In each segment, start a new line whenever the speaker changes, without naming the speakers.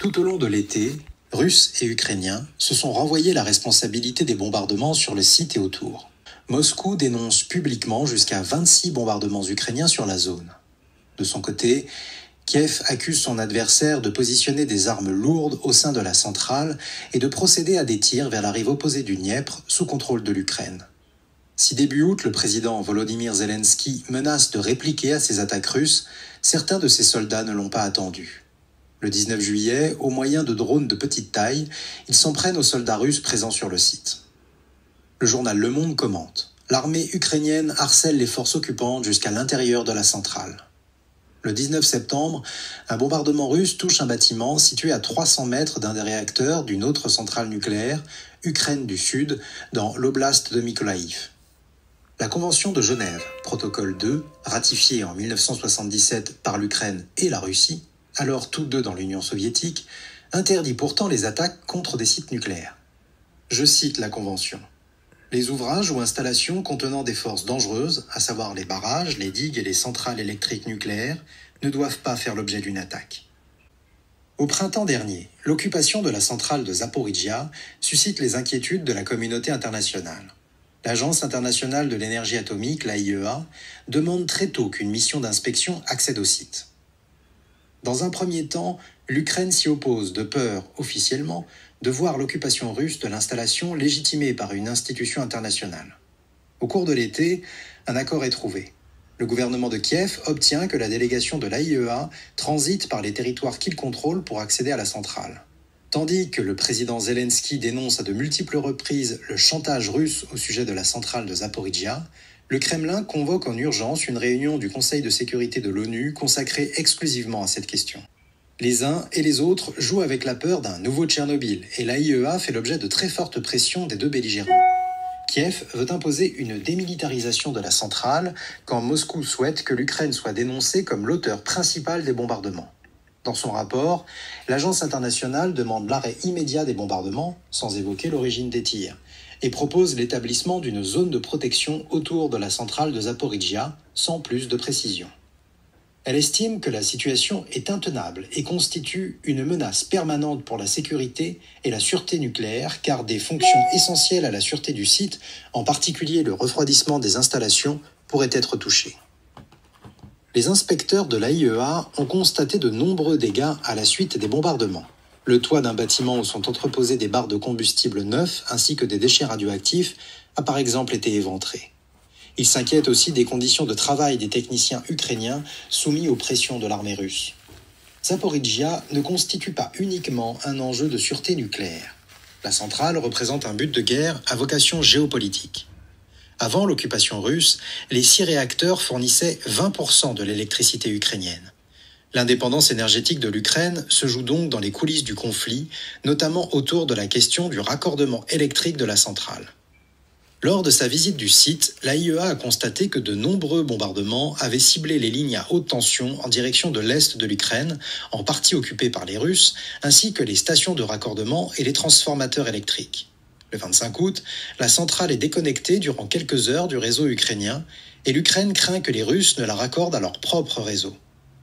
Tout au long de l'été, Russes et Ukrainiens se sont renvoyés la responsabilité des bombardements sur le site et autour. Moscou dénonce publiquement jusqu'à 26 bombardements ukrainiens sur la zone. De son côté, Kiev accuse son adversaire de positionner des armes lourdes au sein de la centrale et de procéder à des tirs vers la rive opposée du Dniepr sous contrôle de l'Ukraine. Si début août, le président Volodymyr Zelensky menace de répliquer à ces attaques russes, certains de ses soldats ne l'ont pas attendu. Le 19 juillet, au moyen de drones de petite taille, ils s'en prennent aux soldats russes présents sur le site. Le journal Le Monde commente « L'armée ukrainienne harcèle les forces occupantes jusqu'à l'intérieur de la centrale ». Le 19 septembre, un bombardement russe touche un bâtiment situé à 300 mètres d'un des réacteurs d'une autre centrale nucléaire, Ukraine du Sud, dans l'oblast de Mykolaïv. La Convention de Genève, protocole 2, ratifiée en 1977 par l'Ukraine et la Russie, alors tous deux dans l'Union soviétique, interdit pourtant les attaques contre des sites nucléaires. Je cite la Convention. Les ouvrages ou installations contenant des forces dangereuses, à savoir les barrages, les digues et les centrales électriques nucléaires, ne doivent pas faire l'objet d'une attaque. Au printemps dernier, l'occupation de la centrale de Zaporijia suscite les inquiétudes de la communauté internationale. L'Agence internationale de l'énergie atomique, l'AIEA, demande très tôt qu'une mission d'inspection accède au site. Dans un premier temps, l'Ukraine s'y oppose de peur, officiellement, de voir l'occupation russe de l'installation légitimée par une institution internationale. Au cours de l'été, un accord est trouvé. Le gouvernement de Kiev obtient que la délégation de l'AIEA transite par les territoires qu'il contrôle pour accéder à la centrale. Tandis que le président Zelensky dénonce à de multiples reprises le chantage russe au sujet de la centrale de Zaporijia, le Kremlin convoque en urgence une réunion du Conseil de sécurité de l'ONU consacrée exclusivement à cette question. Les uns et les autres jouent avec la peur d'un nouveau Tchernobyl et l'AIEA fait l'objet de très fortes pressions des deux belligérants. Kiev veut imposer une démilitarisation de la centrale quand Moscou souhaite que l'Ukraine soit dénoncée comme l'auteur principal des bombardements. Dans son rapport, l'Agence internationale demande l'arrêt immédiat des bombardements, sans évoquer l'origine des tirs, et propose l'établissement d'une zone de protection autour de la centrale de Zaporijia, sans plus de précision. Elle estime que la situation est intenable et constitue une menace permanente pour la sécurité et la sûreté nucléaire, car des fonctions essentielles à la sûreté du site, en particulier le refroidissement des installations, pourraient être touchées. Les inspecteurs de l'AIEA ont constaté de nombreux dégâts à la suite des bombardements. Le toit d'un bâtiment où sont entreposées des barres de combustible neufs ainsi que des déchets radioactifs a par exemple été éventré. Ils s'inquiètent aussi des conditions de travail des techniciens ukrainiens soumis aux pressions de l'armée russe. Zaporijia ne constitue pas uniquement un enjeu de sûreté nucléaire. La centrale représente un but de guerre à vocation géopolitique. Avant l'occupation russe, les 6 réacteurs fournissaient 20% de l'électricité ukrainienne. L'indépendance énergétique de l'Ukraine se joue donc dans les coulisses du conflit, notamment autour de la question du raccordement électrique de la centrale. Lors de sa visite du site, l'AIEA a constaté que de nombreux bombardements avaient ciblé les lignes à haute tension en direction de l'est de l'Ukraine, en partie occupées par les Russes, ainsi que les stations de raccordement et les transformateurs électriques. Le 25 août, la centrale est déconnectée durant quelques heures du réseau ukrainien et l'Ukraine craint que les Russes ne la raccordent à leur propre réseau.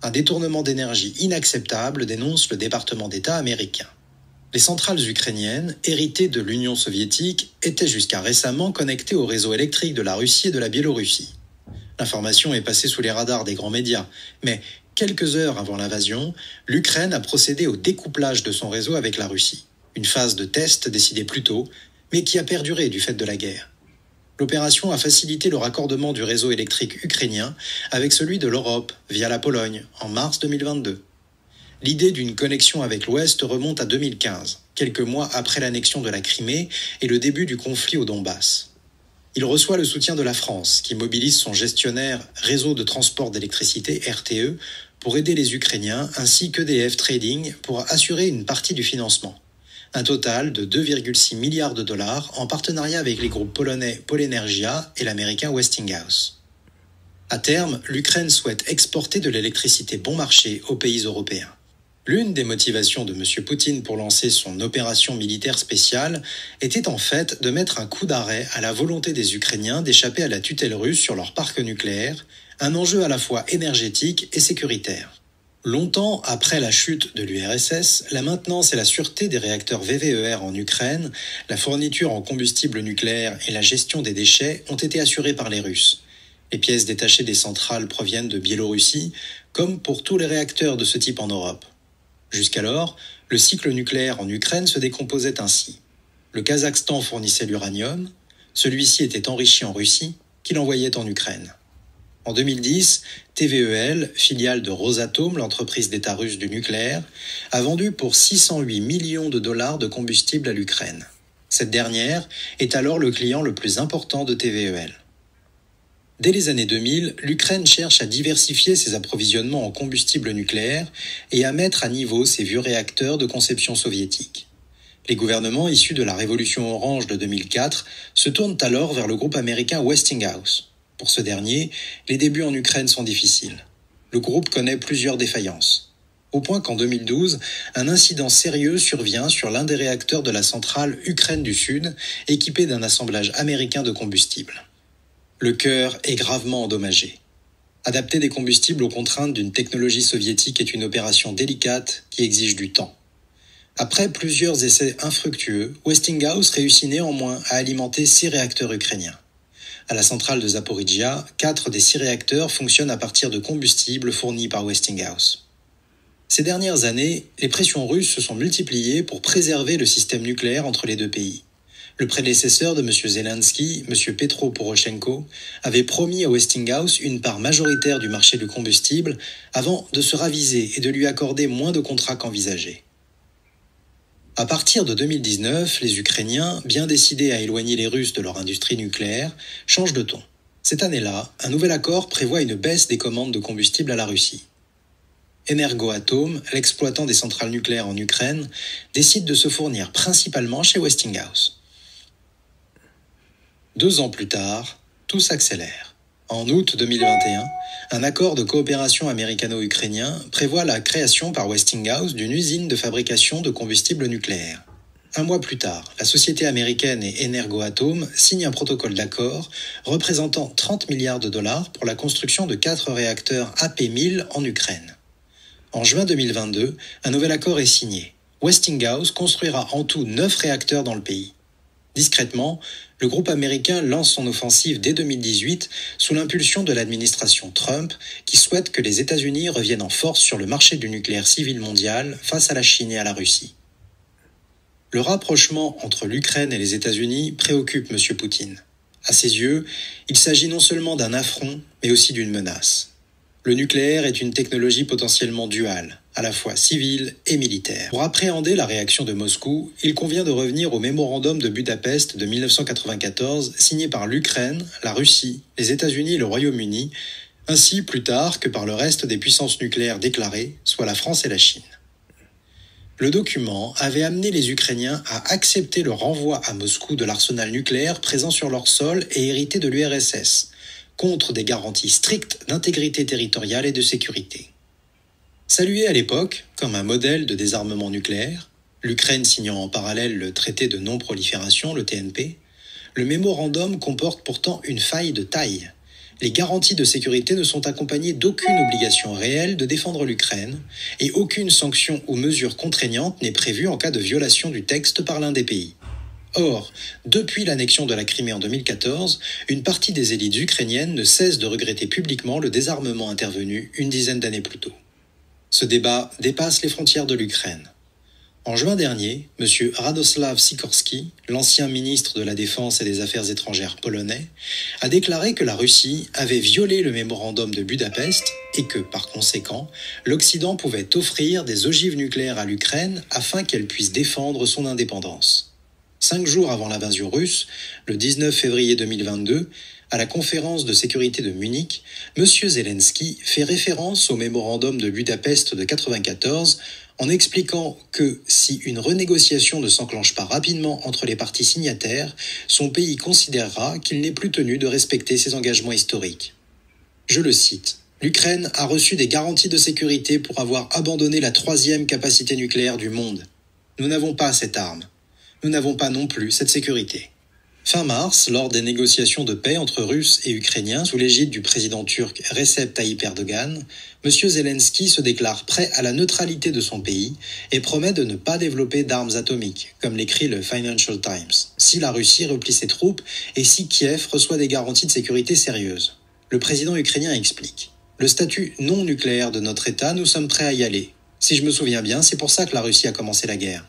Un détournement d'énergie inacceptable, dénonce le département d'État américain. Les centrales ukrainiennes, héritées de l'Union soviétique, étaient jusqu'à récemment connectées au réseau électrique de la Russie et de la Biélorussie. L'information est passée sous les radars des grands médias, mais quelques heures avant l'invasion, l'Ukraine a procédé au découplage de son réseau avec la Russie. Une phase de test décidée plus tôt, mais qui a perduré du fait de la guerre. L'opération a facilité le raccordement du réseau électrique ukrainien avec celui de l'Europe via la Pologne en mars 2022. L'idée d'une connexion avec l'Ouest remonte à 2015, quelques mois après l'annexion de la Crimée et le début du conflit au Donbass. Il reçoit le soutien de la France, qui mobilise son gestionnaire Réseau de transport d'électricité RTE pour aider les Ukrainiens, ainsi qu'EDF Trading pour assurer une partie du financement. Un total de 2,6 milliards de dollars en partenariat avec les groupes polonais Polenergia et l'américain Westinghouse. À terme, l'Ukraine souhaite exporter de l'électricité bon marché aux pays européens. L'une des motivations de M. Poutine pour lancer son opération militaire spéciale était en fait de mettre un coup d'arrêt à la volonté des Ukrainiens d'échapper à la tutelle russe sur leur parc nucléaire, un enjeu à la fois énergétique et sécuritaire. Longtemps après la chute de l'URSS, la maintenance et la sûreté des réacteurs VVER en Ukraine, la fourniture en combustible nucléaire et la gestion des déchets ont été assurées par les Russes. Les pièces détachées des centrales proviennent de Biélorussie, comme pour tous les réacteurs de ce type en Europe. Jusqu'alors, le cycle nucléaire en Ukraine se décomposait ainsi. Le Kazakhstan fournissait l'uranium, celui-ci était enrichi en Russie, qui l'envoyait en Ukraine. En 2010, TVEL, filiale de Rosatom, l'entreprise d'État russe du nucléaire, a vendu pour 608 millions de dollars de combustible à l'Ukraine. Cette dernière est alors le client le plus important de TVEL. Dès les années 2000, l'Ukraine cherche à diversifier ses approvisionnements en combustible nucléaire et à mettre à niveau ses vieux réacteurs de conception soviétique. Les gouvernements issus de la révolution orange de 2004 se tournent alors vers le groupe américain Westinghouse. Pour ce dernier, les débuts en Ukraine sont difficiles. Le groupe connaît plusieurs défaillances. Au point qu'en 2012, un incident sérieux survient sur l'un des réacteurs de la centrale Ukraine du Sud, équipé d'un assemblage américain de combustible. Le cœur est gravement endommagé. Adapter des combustibles aux contraintes d'une technologie soviétique est une opération délicate qui exige du temps. Après plusieurs essais infructueux, Westinghouse réussit néanmoins à alimenter 6 réacteurs ukrainiens. À la centrale de Zaporizhia, 4 des 6 réacteurs fonctionnent à partir de combustible fournis par Westinghouse. Ces dernières années, les pressions russes se sont multipliées pour préserver le système nucléaire entre les deux pays. Le prédécesseur de M. Zelensky, M. Petro Poroshenko, avait promis à Westinghouse une part majoritaire du marché du combustible avant de se raviser et de lui accorder moins de contrats qu'envisagé. À partir de 2019, les Ukrainiens, bien décidés à éloigner les Russes de leur industrie nucléaire, changent de ton. Cette année-là, un nouvel accord prévoit une baisse des commandes de combustible à la Russie. Energoatom, l'exploitant des centrales nucléaires en Ukraine, décide de se fournir principalement chez Westinghouse. 2 ans plus tard, tout s'accélère. En août 2021, un accord de coopération américano-ukrainien prévoit la création par Westinghouse d'une usine de fabrication de combustible nucléaire. 1 mois plus tard, la société américaine et Energoatom signent un protocole d'accord représentant 30 milliards de dollars pour la construction de 4 réacteurs AP1000 en Ukraine. En juin 2022, un nouvel accord est signé. Westinghouse construira en tout 9 réacteurs dans le pays. Discrètement, le groupe américain lance son offensive dès 2018 sous l'impulsion de l'administration Trump qui souhaite que les États-Unis reviennent en force sur le marché du nucléaire civil mondial face à la Chine et à la Russie. Le rapprochement entre l'Ukraine et les États-Unis préoccupe M. Poutine. À ses yeux, il s'agit non seulement d'un affront, mais aussi d'une menace. Le nucléaire est une technologie potentiellement duale, à la fois civile et militaire. Pour appréhender la réaction de Moscou, il convient de revenir au mémorandum de Budapest de 1994 signé par l'Ukraine, la Russie, les États-Unis et le Royaume-Uni, ainsi plus tard que par le reste des puissances nucléaires déclarées, soit la France et la Chine. Le document avait amené les Ukrainiens à accepter le renvoi à Moscou de l'arsenal nucléaire présent sur leur sol et hérité de l'URSS, contre des garanties strictes d'intégrité territoriale et de sécurité. Salué à l'époque comme un modèle de désarmement nucléaire, l'Ukraine signant en parallèle le traité de non-prolifération, le TNP, le mémorandum comporte pourtant une faille de taille. Les garanties de sécurité ne sont accompagnées d'aucune obligation réelle de défendre l'Ukraine et aucune sanction ou mesure contraignante n'est prévue en cas de violation du texte par l'un des pays. Or, depuis l'annexion de la Crimée en 2014, une partie des élites ukrainiennes ne cesse de regretter publiquement le désarmement intervenu une dizaine d'années plus tôt. Ce débat dépasse les frontières de l'Ukraine. En juin dernier, M. Radoslav Sikorski, l'ancien ministre de la Défense et des Affaires étrangères polonais, a déclaré que la Russie avait violé le mémorandum de Budapest et que, par conséquent, l'Occident pouvait offrir des ogives nucléaires à l'Ukraine afin qu'elle puisse défendre son indépendance. 5 jours avant l'invasion russe, le 19 février 2022, à la conférence de sécurité de Munich, M. Zelensky fait référence au mémorandum de Budapest de 1994 en expliquant que si une renégociation ne s'enclenche pas rapidement entre les parties signataires, son pays considérera qu'il n'est plus tenu de respecter ses engagements historiques. Je le cite. « L'Ukraine a reçu des garanties de sécurité pour avoir abandonné la 3e capacité nucléaire du monde. Nous n'avons pas cette arme. Nous n'avons pas non plus cette sécurité. » Fin mars, lors des négociations de paix entre Russes et Ukrainiens sous l'égide du président turc Recep Tayyip Erdogan, M. Zelensky se déclare prêt à la neutralité de son pays et promet de ne pas développer d'armes atomiques, comme l'écrit le Financial Times, si la Russie replie ses troupes et si Kiev reçoit des garanties de sécurité sérieuses. Le président ukrainien explique : « Le statut non nucléaire de notre État, nous sommes prêts à y aller. Si je me souviens bien, c'est pour ça que la Russie a commencé la guerre. »